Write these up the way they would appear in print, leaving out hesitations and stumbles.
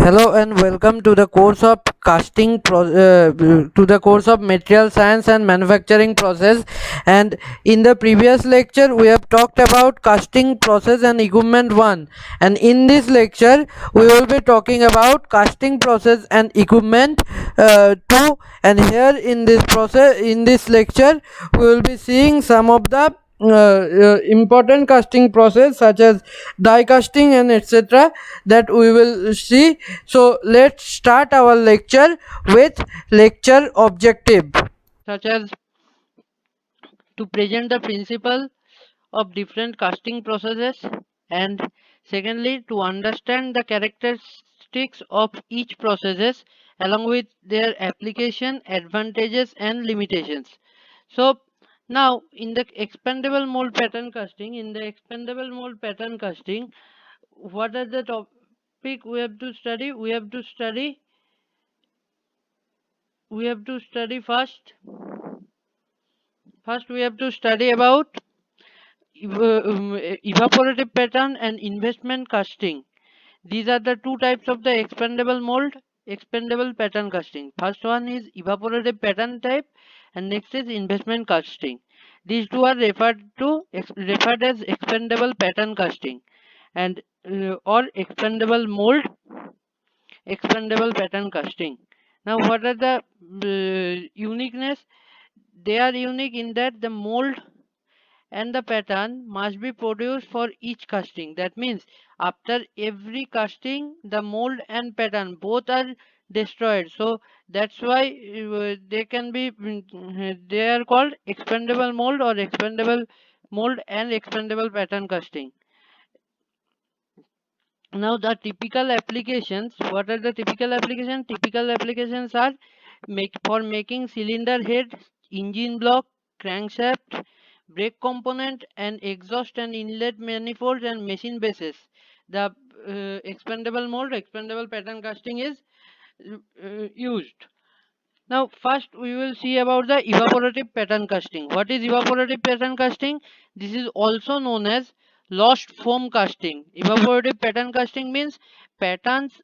Hello and welcome to the course of to the course of material science and manufacturing process. And in the previous lecture we have talked about casting process and equipment 1, and in this lecture we will be talking about casting process and equipment 2. And here in this lecture we will be seeing some of the important casting process such as die casting and etc. that we will see. So let's start our lecture with lecture objective, such as to present the principle of different casting processes, and secondly to understand the characteristics of each processes along with their application, advantages and limitations. So now in the expandable mold pattern casting, what are the topic we have to study? We have to study first we have to study about evaporative pattern and investment casting. These are the two types of the expandable pattern casting. First one is evaporative pattern type, and next is investment casting. These two are referred as expandable pattern casting and or expandable pattern casting. Now, what are the uniqueness? They are unique in that the mold and the pattern must be produced for each casting. That means after every casting, the mold and pattern both are destroyed. So that's why they are called expandable mold or expandable mold and expandable pattern casting. Now the typical applications. What are the typical applications? Typical applications are for making cylinder head, engine block, crankshaft, brake component, and exhaust and inlet manifolds and machine bases. The expandable pattern casting is used. Now, first we will see about the evaporative pattern casting. What is evaporative pattern casting? This is also known as lost foam casting. Evaporative pattern casting means patterns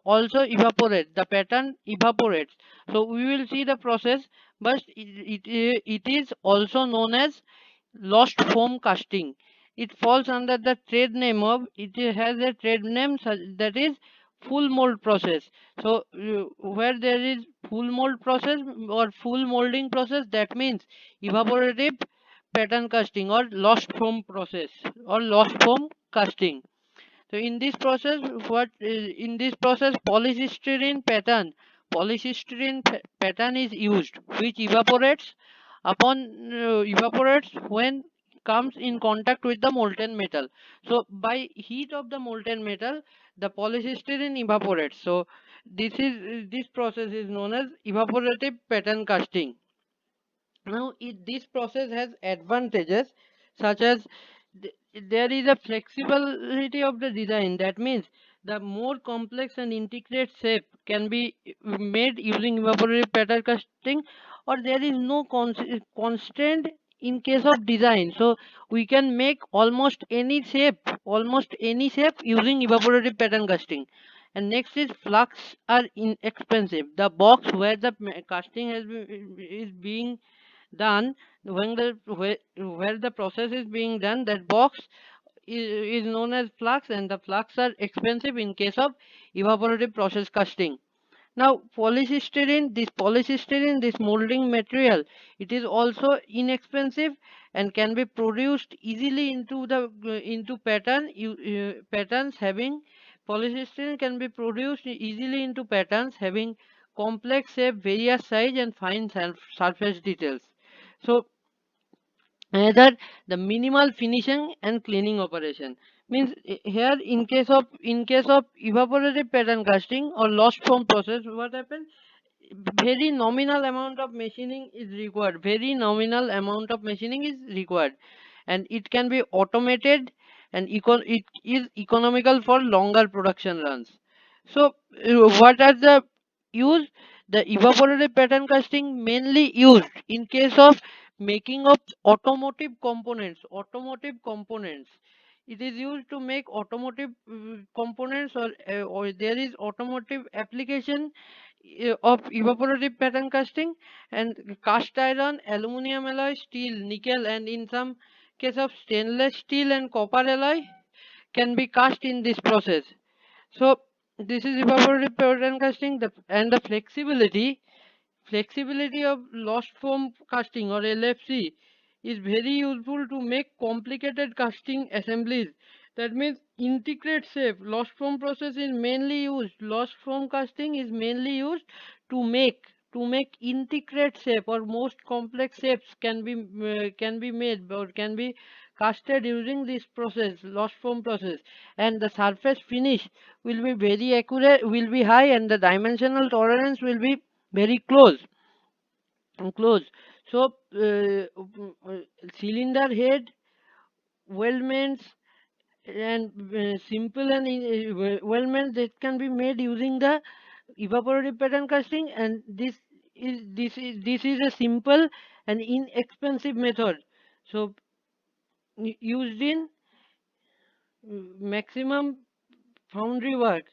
also evaporate. The pattern evaporates. So we will see the process, but it is also known as lost foam casting. It falls under the trade name of, it has a trade name that is full mold process. So where there is full mold process or full molding process, that means evaporative pattern casting or lost foam process or lost foam casting. So in this process polystyrene pattern is used, which evaporates when comes in contact with the molten metal. So by heat of the molten metal, the polystyrene evaporates. So this process is known as evaporative pattern casting. Now, this process has advantages such as there is a flexibility of the design. That means the more complex and intricate shape can be made using evaporative pattern casting, or there is no constraint in case of design. So we can make almost any shape using evaporative pattern casting. And next is flux are inexpensive. The box where the casting is being done, where the process is being done, that box is known as flux, and the flux are expensive in case of evaporative process casting. Now polystyrene, this molding material, it is also inexpensive and can be produced easily into patterns having polystyrene can be produced easily into patterns having complex shape, various size and fine surface details. So another, the minimal finishing and cleaning operation means here in case of evaporative pattern casting or lost form process, what happens? Very nominal amount of machining is required. And it can be automated, and it is economical for longer production runs. So what are the use? The evaporative pattern casting mainly used in case of making of automotive components. It is used to make automotive components, or there is automotive application of evaporative pattern casting, and cast iron, aluminum alloy, steel, nickel, and in some case of stainless steel and copper alloy can be cast in this process. So this is evaporative pattern casting. The flexibility of lost form casting or LFC is very useful to make complicated casting assemblies. That means integrate shape. Lost form process is mainly used. Lost form casting is mainly used to make integrate shape, or most complex shapes can be made or can be casted using this process, lost form process, and the surface finish will be very accurate, will be high, and the dimensional tolerance will be very close. So cylinder head, weldments, and simple and weldments that can be made using the evaporative pattern casting, and this is a simple and inexpensive method. So used in maximum foundry work.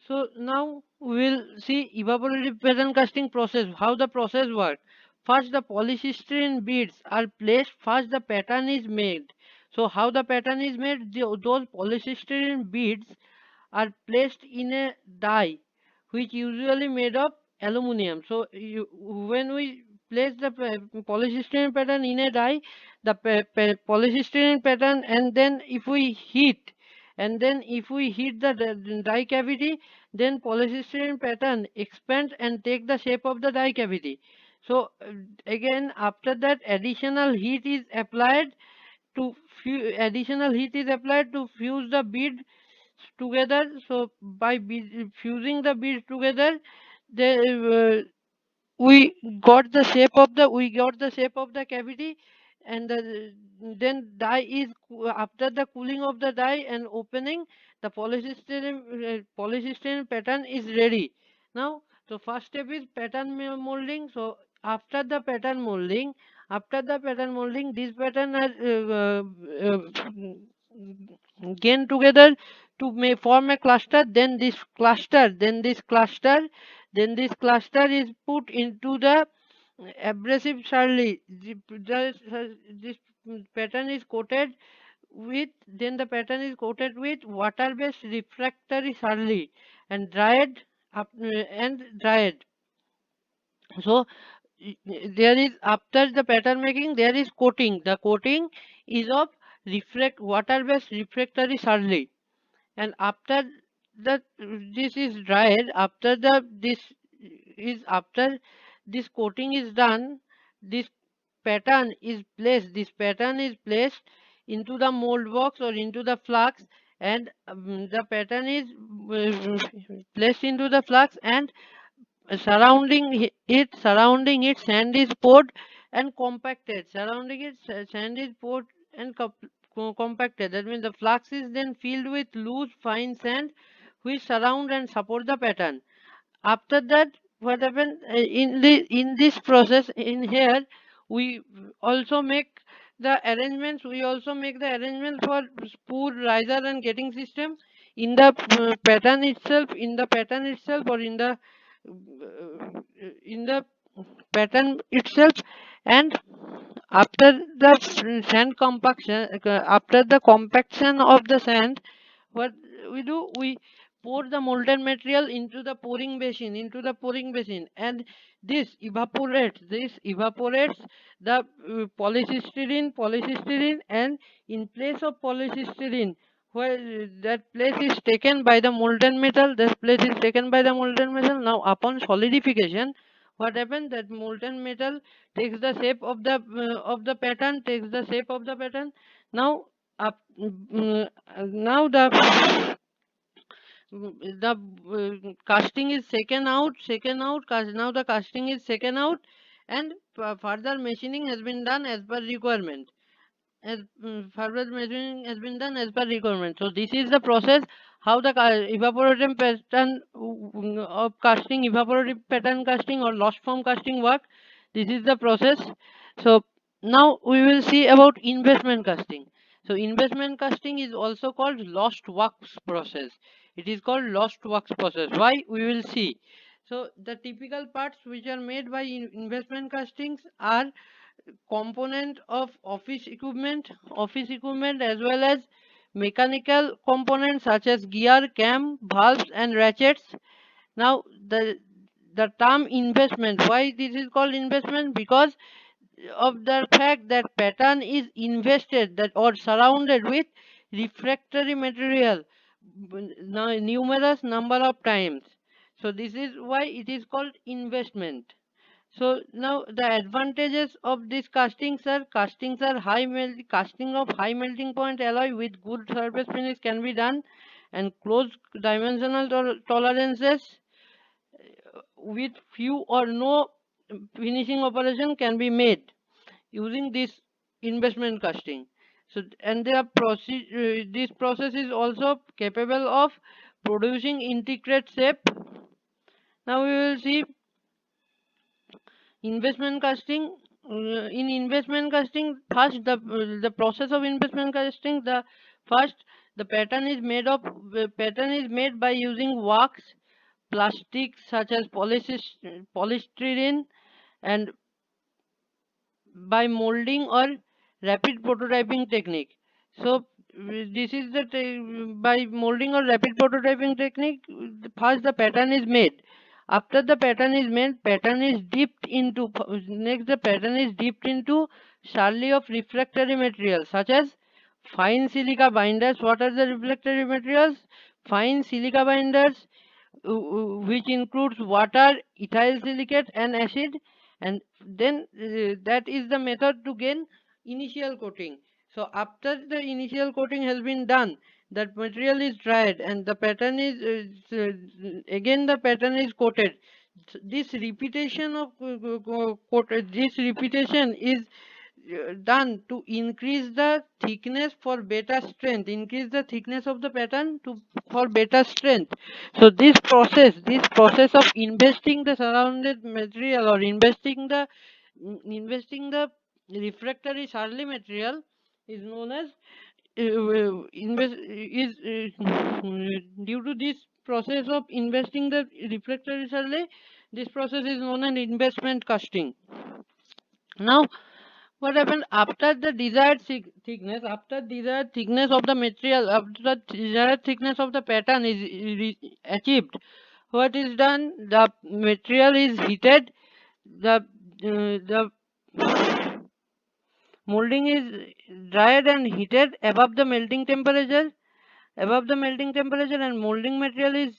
So now we will see evaporative pattern casting process, how the process works. First, the polystyrene beads are placed. First, the pattern is made. So how the pattern is made? Those polystyrene beads are placed in a die, which usually made of aluminum. So when we place the polystyrene pattern in a die, the polystyrene pattern, and then if we heat the die cavity, then polystyrene pattern expands and take the shape of the die cavity. So again, after that, additional heat is applied to fuse the bead together. So by fusing the beads together, they we got the shape of the cavity, and then after the cooling of the die and opening, the polystyrene pattern is ready. Now so first step is pattern molding. So after the pattern molding, these pattern are gained together to form a cluster. Then this cluster is put into the abrasive surley. This pattern is coated with water-based refractory surley and dried. So there is, after the pattern making, there is coating. The coating is of reflect water-based refractory surley, and after that this is dried, after this coating is done, this pattern is placed into the mold box or into the flux, and the pattern is placed into the flux, and surrounding it sand is poured and compacted. Surrounding it sand is poured and compacted. That means the flux is then filled with loose fine sand which surround and support the pattern. After that, what happened in this process in here, we also make the arrangements for spool, riser, and getting system in the pattern itself, or in the pattern itself. And after the sand compaction, after the compaction of the sand, what we do, we pour the molten material into the pouring basin, and this evaporates the polystyrene, and in place of polystyrene, where that place is taken by the molten metal, now upon solidification, what happens, that molten metal takes the shape of the pattern. Now up now the casting is now the casting is taken out, and further machining has been done as per requirement. Further measuring has been done as per requirement. So this is the process how the evaporative pattern of casting, evaporative pattern casting, or lost form casting work. This is the process. So now we will see about investment casting. So investment casting is also called lost wax process. It is called lost wax process. Why? We will see. So the typical parts which are made by investment castings are component of office equipment as well as mechanical components such as gear, cam, valves and ratchets. Now the term investment, why this is called investment? Because of the fact that pattern is invested that or surrounded with refractory material numerous number of times. So this is why it is called investment. So now the advantages of these castings are casting of high melting point alloy with good surface finish can be done, and close dimensional tolerances with few or no finishing operation can be made using this investment casting. So and this process is also capable of producing intricate shape. Now we will see investment casting. In investment casting, first the process of investment casting, the pattern is made by using wax, plastics such as polystyrene, and by molding or rapid prototyping technique. So this is by molding or rapid prototyping technique. First the pattern is made. After the pattern is made, pattern is dipped into next the pattern is dipped into surely of refractory materials such as fine silica binders. What are the refractory materials? Fine silica binders, which includes water, ethyl silicate and acid, and then that is the method to gain initial coating. So after the initial coating has been done, that material is dried and the pattern is again the pattern is coated. This repetition of this repetition is done to increase the thickness for better strength, increase the thickness of the pattern to for better strength. So this process of investing the surrounded material or investing the refractory surly material is known as invest is due to this process of investing the refractory surly, this process is known as investment casting. Now what happened after the desired thickness of the material, after the desired thickness of the pattern is achieved, what is done? The material is heated, the molding is dried and heated above the melting temperature, and molding material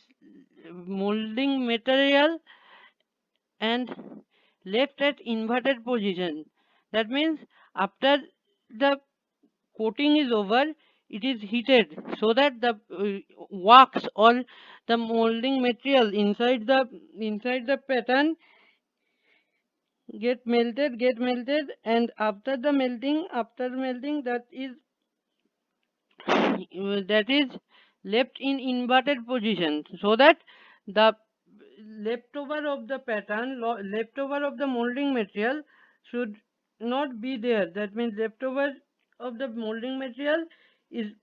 and left at inverted position. That means after the coating is over, it is heated so that the wax or the molding material inside the pattern get melted, and after melting that is left in inverted position so that the leftover of the molding material should not be there. That means leftover of the molding material is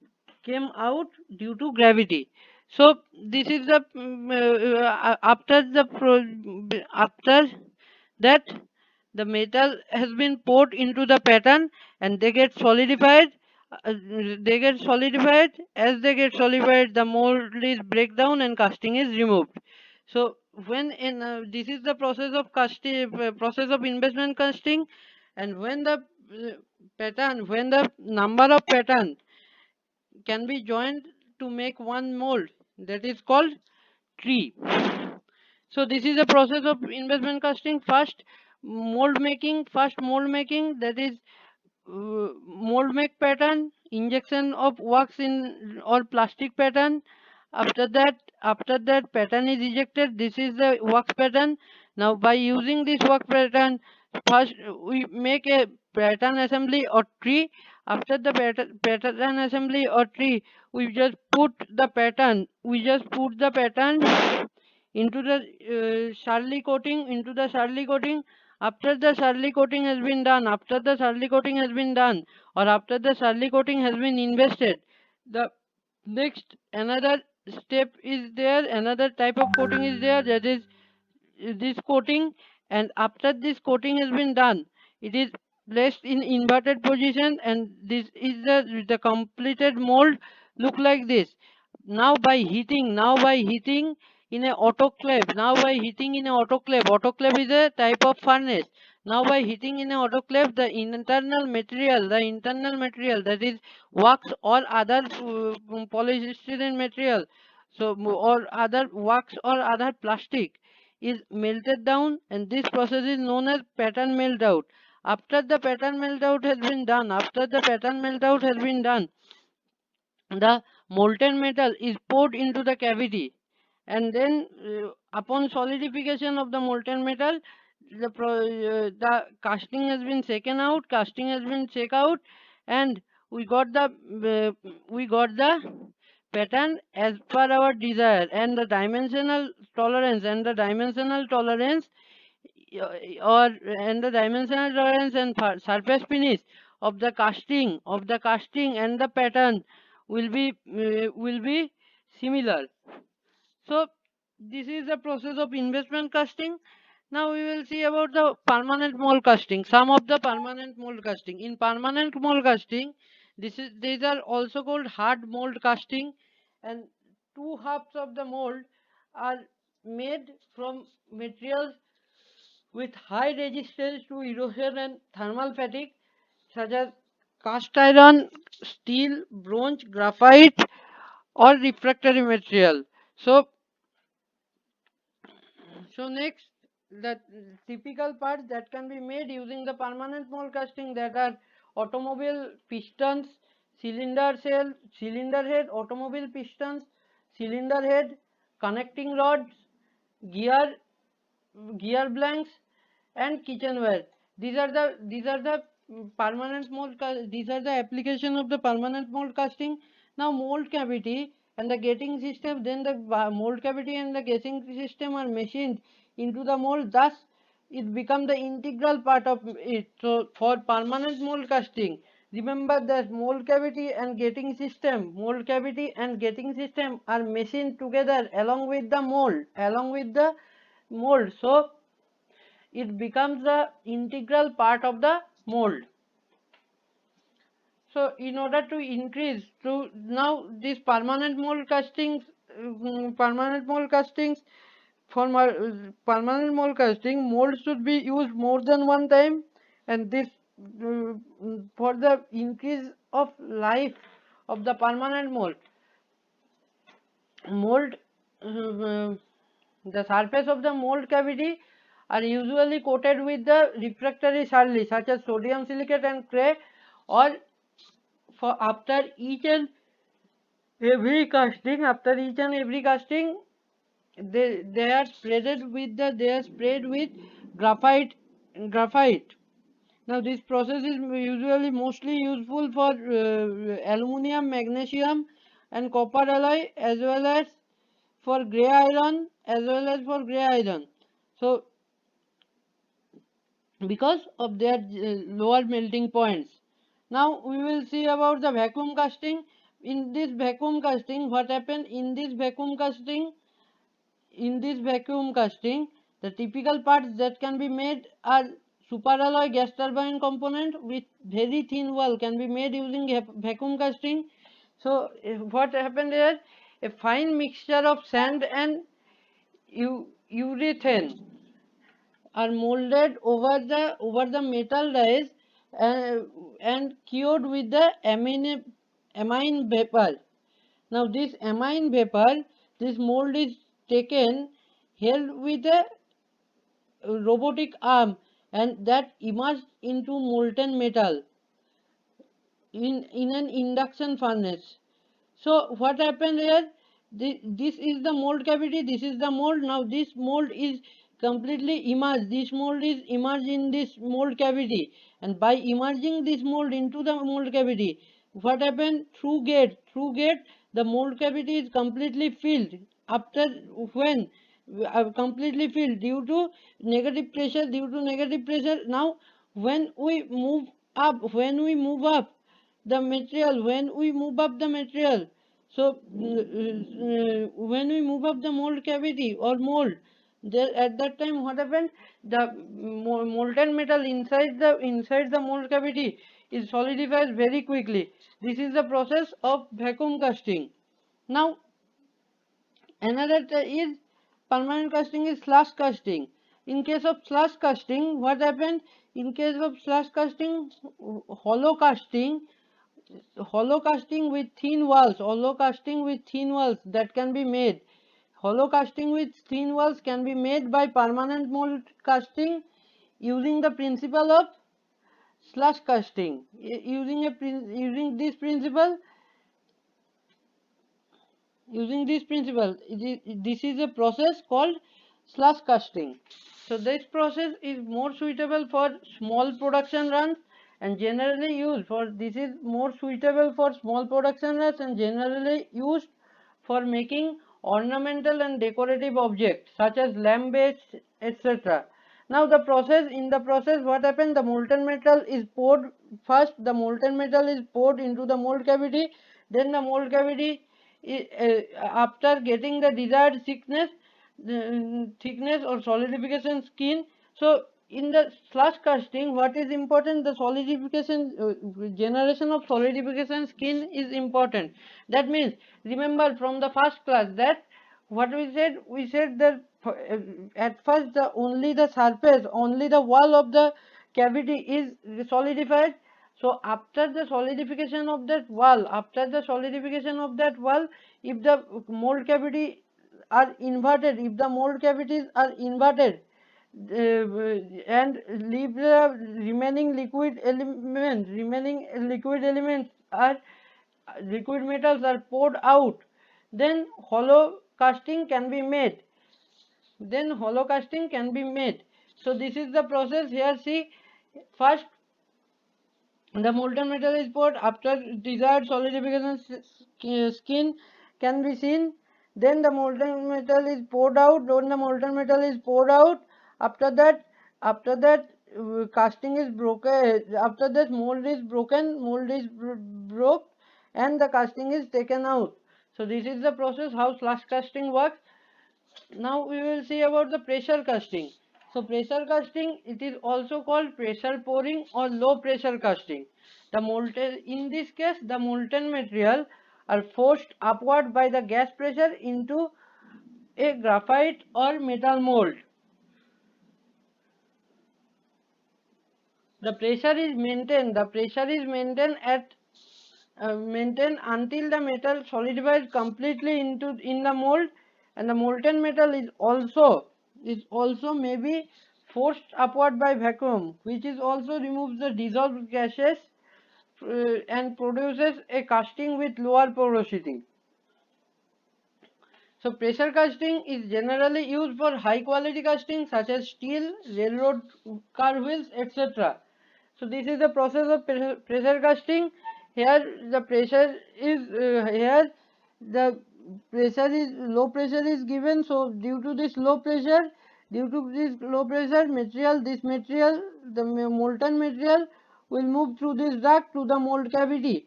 came out due to gravity. So this is the after that the metal has been poured into the pattern and they get solidified. As they get solidified, the mold is break down and casting is removed. So this is the process of investment casting. And when the number of pattern can be joined to make one mold, that is called tree. So this is the process of investment casting. First mold making, that is mold make pattern, injection of wax in or plastic pattern. After that pattern is ejected, this is the wax pattern. Now by using this wax pattern, first we make a pattern assembly or tree. After the pattern assembly or tree, we just put the pattern into the Charlie coating. After the Surley coating has been done, after the Surley coating has been done, or after the Surley coating has been invested, the next another step is there, another type of coating is there, that is this coating. And after this coating has been done, it is placed in inverted position, and this is the completed mold look like this. Now by heating in a autoclave, now by heating in a autoclave is a type of furnace. Now by heating in a autoclave, the internal material that is wax or other polystyrene material, or other wax or other plastic, is melted down, and this process is known as pattern melt out. After the pattern melt out has been done, the molten metal is poured into the cavity, and then upon solidification of the molten metal, the casting has been checked out, and we got the pattern as per our desire, and the dimensional tolerance or and the dimensional tolerance and surface finish of the casting and the pattern will be similar. So this is the process of investment casting. Now we will see about the permanent mold casting. Some of the permanent mold casting. In permanent mold casting, these are also called hard mold casting, and two halves of the mold are made from materials with high resistance to erosion and thermal fatigue, such as cast iron, steel, bronze, graphite, or refractory material. So, next, the typical parts that can be made using the permanent mold casting, that are automobile pistons, cylinder head, automobile pistons, cylinder head, connecting rods, gear gear blanks, and kitchenware. These are the application of the permanent mold casting. Now mold cavity and the gating system, then the mold cavity and the gating system are machined into the mold, thus it become the integral part of it. So for permanent mold casting, remember that mold cavity and gating system are machined together along with the mold, so it becomes the integral part of the mold. So in order to increase to now these permanent mold castings, permanent mold casting, mold should be used more than one time, and this uh, for the increase of life of the permanent mold uh, the surface of the mold cavity are usually coated with the refractory surly, such as sodium silicate and clay, or for after each and every casting, they are sprayed with graphite graphite. Now this process is usually mostly useful for aluminum, magnesium, and copper alloy, as well as for gray iron. So because of their lower melting points. Now we will see about the vacuum casting. In this vacuum casting, what happened in this vacuum casting? In this vacuum casting, the typical parts that can be made are superalloy gas turbine component with very thin wall can be made using vacuum casting. So what happened here? A fine mixture of sand and urethane are molded over the metal dies, uh, and cured with the amine vapor. Now this amine vapor, this mold is taken, held with a robotic arm, and that immersed into molten metal in an induction furnace. So what happened here? This is the mold cavity. This is the mold. Now this mold is completely immersed. This mold is immersed in this mold cavity, and by immersing this mold into the mold cavity, what happened? Through gate, the mold cavity is completely filled. After when completely filled due to negative pressure. Now when we move up the material, so when we move up the mold cavity or mold, there at that time what happened, the molten metal inside the mold cavity is solidifies very quickly. This is the process of vacuum casting. Now another is permanent casting is slush casting. In case of slush casting, what happened? In case of slush casting, hollow casting, hollow casting with thin walls that can be made. Hollow casting with thin walls can be made by permanent mold casting using the principle of slush casting. Using this principle, this is a process called slush casting. So this process is more suitable for small production runs and generally used for this is more suitable for small production runs and generally used for making ornamental and decorative objects such as lamp beds, etc. Now in the process what happens, the molten metal is poured. First the molten metal is poured into the mold cavity, then the mold cavity after getting the desired thickness or solidification skin. So in the slush casting, what is important, the solidification generation of solidification skin is important. That means remember from the first class that what we said that at first the surface, only the wall of the cavity is solidified. So after the solidification of that wall, if the mold cavity are inverted, if the mold cavities are inverted and leave the remaining liquid metals are poured out, then hollow casting can be made. So this is the process. Here see, first the molten metal is poured, after desired solidification skin can be seen, then the molten metal is poured out. After that casting is broken. After that mold is broken, broke, and the casting is taken out. So this is the process how slush casting works. Now we will see about the pressure casting. So pressure casting, it is also called pressure pouring or low pressure casting. In this case, the molten material are forced upward by the gas pressure into a graphite or metal mold. The pressure is maintained. Maintained until the metal solidifies completely in the mold, and the molten metal is also maybe forced upward by vacuum, which is also removes the dissolved gases and produces a casting with lower porosity. So pressure casting is generally used for high quality casting such as steel, railroad car wheels, etc. So this is the process of pressure casting. Here the pressure is low pressure is given. So due to this low pressure material, the molten material will move through this duct to the mold cavity.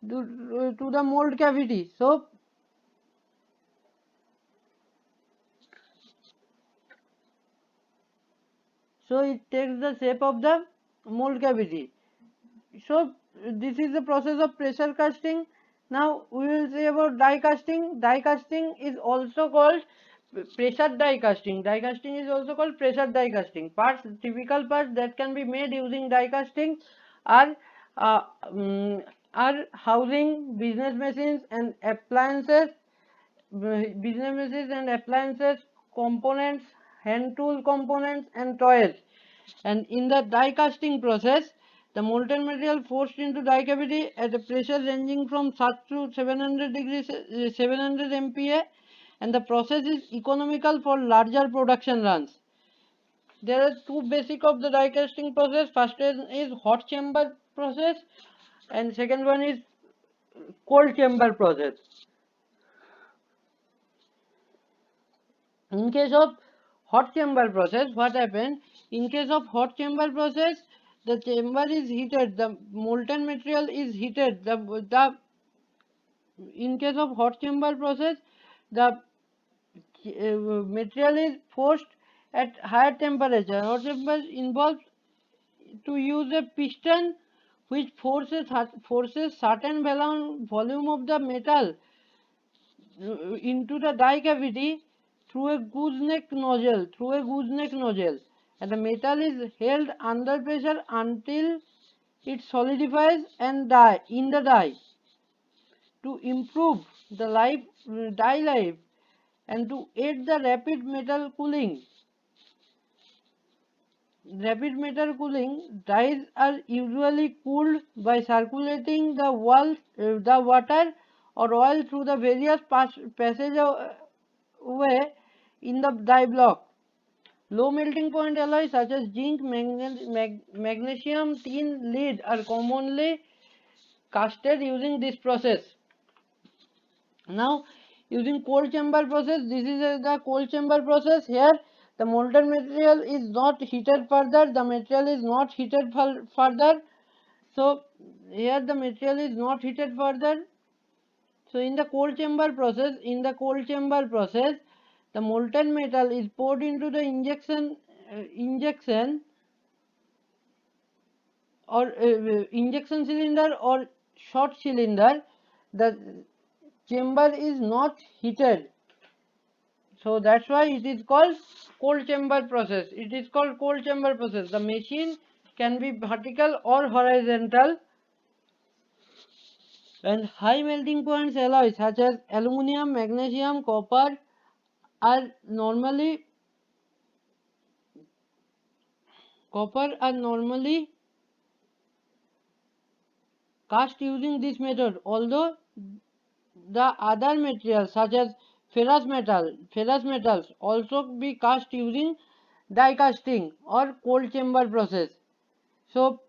To the mold cavity. So it takes the shape of the mold cavity. So this is the process of pressure casting. Now we will say about die casting. Die casting is also called pressure die casting. Die casting is also called pressure die casting. Typical parts that can be made using die casting are uh, um, are housing, components, hand tool components, and toys. And in the die casting process, the molten material forced into die cavity at a pressure ranging from 700 degrees, 700 MPa, and the process is economical for larger production runs. There are two basic of the die casting process. First one is hot chamber process, and second one is cold chamber process. In case of hot chamber process, what happened? In case of hot chamber process, the chamber is heated, the molten material is heated. The in case of hot chamber process, the material is forced at higher temperature. Hot chamber involves to use a piston which forces certain volume of the metal into the die cavity through a gooseneck nozzle, and the metal is held under pressure until it solidifies and die in the die. To improve the die life and to aid the rapid metal cooling, dyes are usually cooled by circulating the water or oil through the various passageway in the die block. Low melting point alloys such as zinc, magnesium, tin, lead are commonly casted using this process. Now, using cold chamber process, this is the cold chamber process. Here, the molten material is not heated further. The material is not heated further. So, here the material is not heated further. So, in the cold chamber process, the molten metal is poured into the injection injection cylinder or short cylinder. The chamber is not heated, so that's why it is called cold chamber process. The machine can be vertical or horizontal, and high melting points alloys such as aluminum, magnesium, are normally copper are normally cast using this method, although the other materials such as ferrous metals also be cast using die casting or cold chamber process. So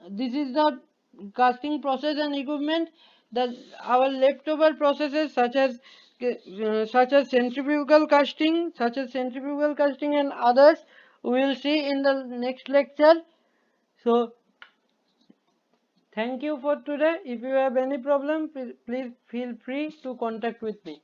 this is the casting process and equipment. That our leftover processes such as centrifugal casting and others we will see in the next lecture. So thank you for today. If you have any problem, please feel free to contact with me.